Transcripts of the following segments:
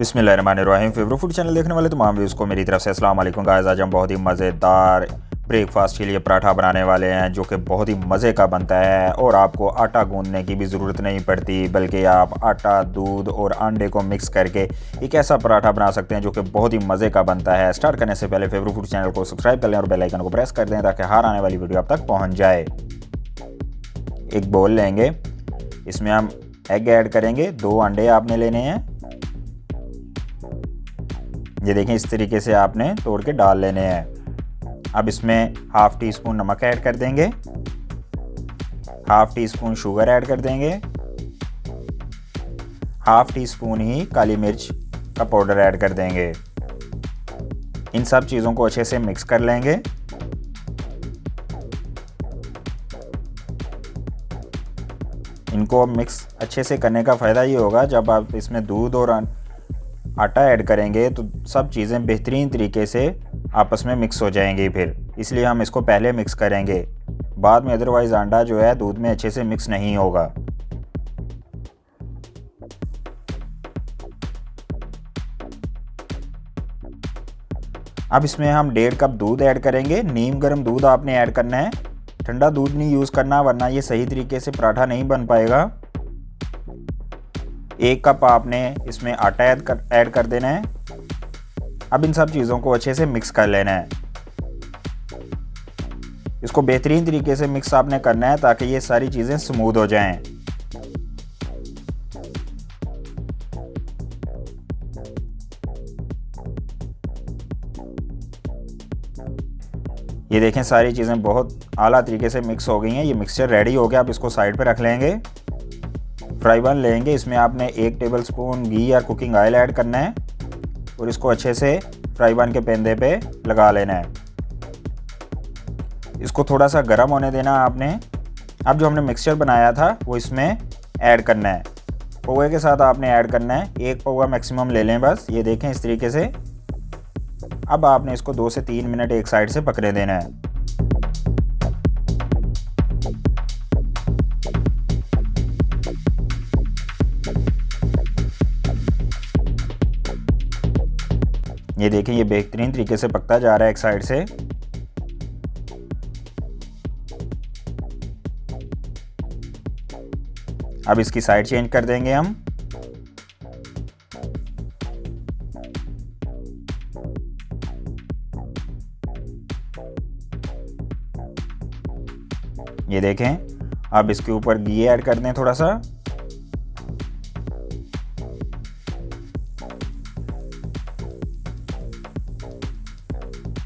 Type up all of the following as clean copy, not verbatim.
बिस्मिल्लाहिर्रहमानिर्रहीम। Favourite food channel देखने वाले तमाम व्यूज़ को मेरी तरफ से अस्सलाम वालेकुम गाइस। आज हम बहुत ही मज़ेदार ब्रेकफास्ट के लिए पराठा बनाने वाले हैं जो कि बहुत ही मज़े का बनता है और आपको आटा गूंदने की भी ज़रूरत नहीं पड़ती, बल्कि आप आटा, दूध और अंडे को मिक्स करके एक ऐसा पराठा बना सकते हैं जो कि बहुत ही मज़े का बनता है। स्टार्ट करने से पहले फेवरेट फूड चैनल को सब्सक्राइब कर लें और बेल आइकन को प्रेस कर दें ताकि हर आने वाली वीडियो आप तक पहुँच जाए। एक बोल लेंगे, इसमें हम एग ऐड करेंगे। 2 अंडे आपने लेने हैं, ये देखें इस तरीके से आपने तोड़ के डाल लेने हैं। अब इसमें हाफ़ टी स्पून नमक ऐड कर देंगे, half tea spoon sugar add कर देंगे, हाफ़ टी स्पून ही काली मिर्च का पाउडर ऐड कर देंगे। इन सब चीज़ों को अच्छे से मिक्स कर लेंगे। इनको मिक्स अच्छे से करने का फ़ायदा ये होगा, जब आप इसमें दूध और आटा ऐड करेंगे तो सब चीज़ें बेहतरीन तरीके से आपस में मिक्स हो जाएंगी। फिर इसलिए हम इसको पहले मिक्स करेंगे, बाद में अदरवाइज़ अंडा जो है दूध में अच्छे से मिक्स नहीं होगा। अब इसमें हम 1.5 कप दूध ऐड करेंगे। नीम गर्म दूध आपने ऐड करना है, ठंडा दूध नहीं यूज़ करना, वरना ये सही तरीके से पराठा नहीं बन पाएगा। 1 कप आपने इसमें आटा ऐड कर देना है। अब इन सब चीज़ों को अच्छे से मिक्स कर लेना है। इसको बेहतरीन तरीके से मिक्स आपने करना है ताकि ये सारी चीज़ें स्मूथ हो जाएं। ये देखें सारी चीज़ें बहुत आला तरीके से मिक्स हो गई हैं। ये मिक्सचर रेडी हो गया। अब इसको साइड पे रख लेंगे। फ्राई पैन लेंगे, इसमें आपने 1 टेबल स्पून घी या कुकिंग ऑयल ऐड करना है और इसको अच्छे से फ्राई पैन के पेंदे पे लगा लेना है। इसको थोड़ा सा गर्म होने देना आपने। अब जो हमने मिक्सचर बनाया था वो इसमें ऐड करना है। पौवे के साथ आपने ऐड करना है, 1 पौवा मैक्सिमम ले लें बस। ये देखें इस तरीके से। अब आपने इसको 2 से 3 मिनट एक साइड से पकने देना है। ये देखें ये बेहतरीन तरीके से पकता जा रहा है एक साइड से। अब इसकी साइड चेंज कर देंगे हम। ये देखें, अब इसके ऊपर घी ऐड कर दें थोड़ा सा।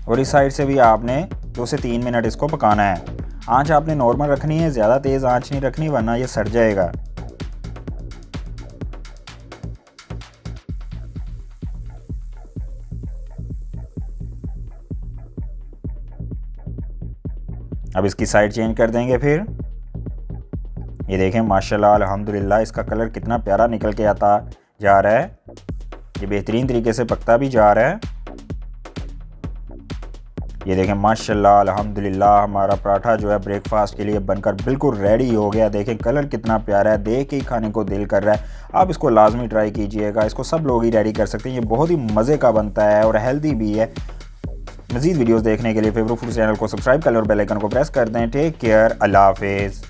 और इस साइड से भी आपने 2 से 3 मिनट इसको पकाना है। आंच आपने नॉर्मल रखनी है, ज़्यादा तेज़ आंच नहीं रखनी वरना ये सड़ जाएगा। अब इसकी साइड चेंज कर देंगे फिर। ये देखें माशाल्लाह अल्हम्दुलिल्लाह इसका कलर कितना प्यारा निकल के आता जा रहा है। ये बेहतरीन तरीके से पकता भी जा रहा है। ये देखें माशाल्लाह अल्हम्दुलिल्लाह हमारा पराठा जो है ब्रेकफास्ट के लिए बनकर बिल्कुल रेडी हो गया। देखें कलर कितना प्यारा है, देख के ही खाने को दिल कर रहा है। आप इसको लाजमी ट्राई कीजिएगा। इसको सब लोग ही रेडी कर सकते हैं। ये बहुत ही मज़े का बनता है और हेल्दी भी है। मज़ीद वीडियोस देखने के लिए फेवरेट फूड चैनल को सब्सक्राइब कर लें और बेल आइकन को प्रेस कर दें। टेक केयर, अल्लाह हाफिज़।